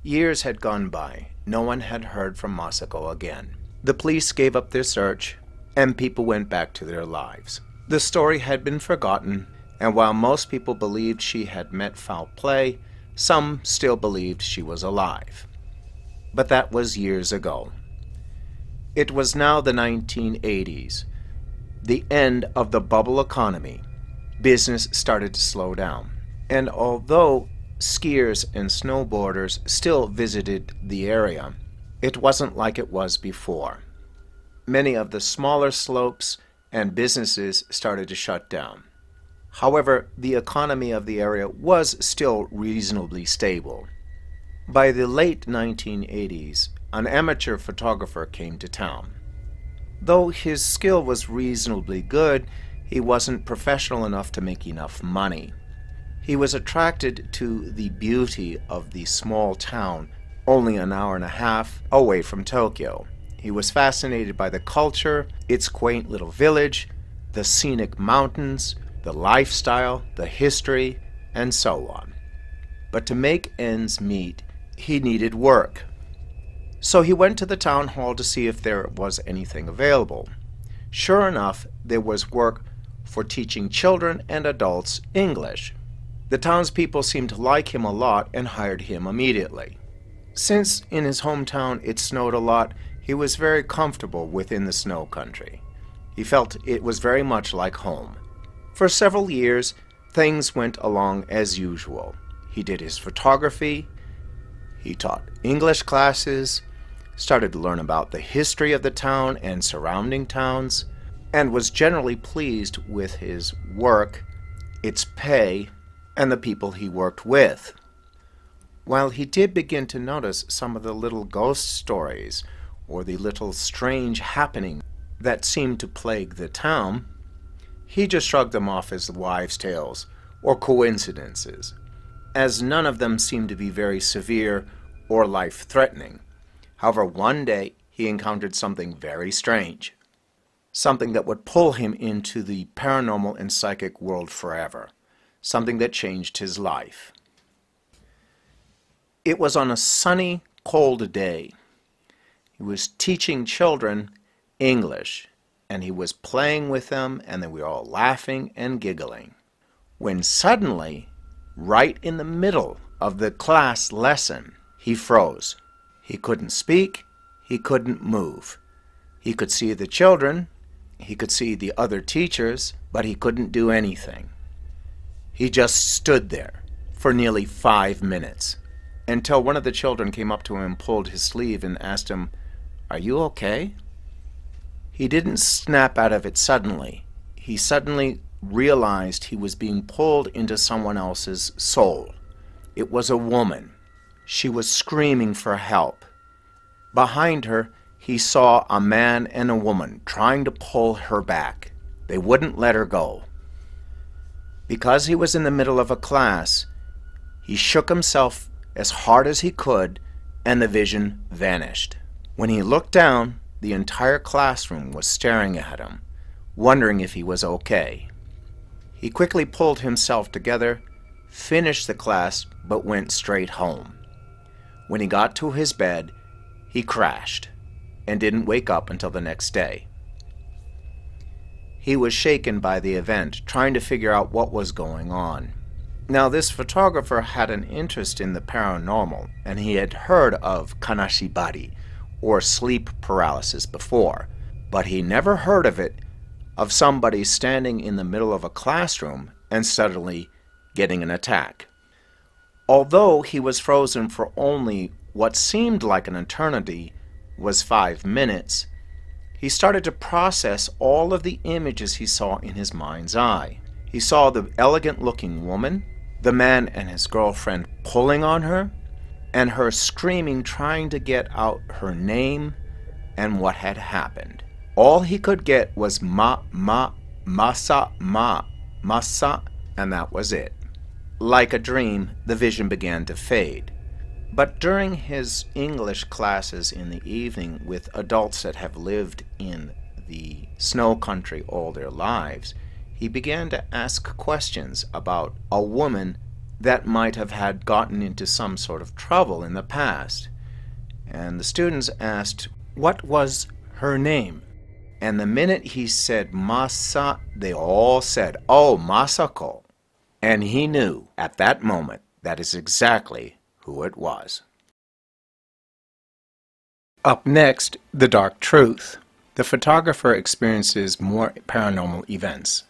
Years had gone by. No one had heard from Masako again. The police gave up their search, and people went back to their lives. The story had been forgotten, and while most people believed she had met foul play, some still believed she was alive. But that was years ago. It was now the 1980s, the end of the bubble economy. Business started to slow down, and although skiers and snowboarders still visited the area, it wasn't like it was before. Many of the smaller slopes and businesses started to shut down. However, the economy of the area was still reasonably stable. By the late 1980s, an amateur photographer came to town. Though his skill was reasonably good, he wasn't professional enough to make enough money. He was attracted to the beauty of the small town, only an hour and a half away from Tokyo. He was fascinated by the culture, its quaint little village, the scenic mountains, the lifestyle, the history, and so on. But to make ends meet, he needed work. So he went to the town hall to see if there was anything available. Sure enough, there was work for teaching children and adults English. The townspeople seemed to like him a lot and hired him immediately. Since in his hometown it snowed a lot, he was very comfortable within the snow country. He felt it was very much like home. For several years, things went along as usual. He did his photography, he taught English classes, started to learn about the history of the town and surrounding towns, and was generally pleased with his work, its pay, and the people he worked with. While he did begin to notice some of the little ghost stories or the little strange happening that seemed to plague the town, he just shrugged them off as wives' tales or coincidences, as none of them seemed to be very severe or life-threatening. However, one day he encountered something very strange, something that would pull him into the paranormal and psychic world forever, something that changed his life. It was on a sunny, cold day. He was teaching children English, and he was playing with them, and they were all laughing and giggling, when suddenly, right in the middle of the class lesson, he froze. He couldn't speak, he couldn't move. He could see the children, he could see the other teachers, but he couldn't do anything. He just stood there for nearly 5 minutes, until one of the children came up to him and pulled his sleeve and asked him, "Are you okay?" He didn't snap out of it suddenly. He suddenly realized he was being pulled into someone else's soul. It was a woman. She was screaming for help. Behind her, he saw a man and a woman trying to pull her back. They wouldn't let her go. Because he was in the middle of a class, he shook himself as hard as he could, and the vision vanished. When he looked down, the entire classroom was staring at him, wondering if he was okay. He quickly pulled himself together, finished the class, but went straight home. When he got to his bed, he crashed and didn't wake up until the next day. He was shaken by the event, trying to figure out what was going on. Now, this photographer had an interest in the paranormal, and he had heard of kanashibari, or sleep paralysis, before, but he never heard of somebody standing in the middle of a classroom and suddenly getting an attack. Although he was frozen for only what seemed like an eternity, was 5 minutes, he started to process all of the images he saw in his mind's eye. He saw the elegant-looking woman, the man and his girlfriend pulling on her, and her screaming, trying to get out her name and what had happened. All he could get was masa, and that was it. Like a dream, the vision began to fade. But during his English classes in the evening with adults that have lived in the snow country all their lives, he began to ask questions about a woman that might have had gotten into some sort of trouble in the past. And the students asked, what was her name? And the minute he said they all said, oh, Masako. And he knew at that moment that is exactly who it was. Up next, the dark truth. The photographer experiences more paranormal events.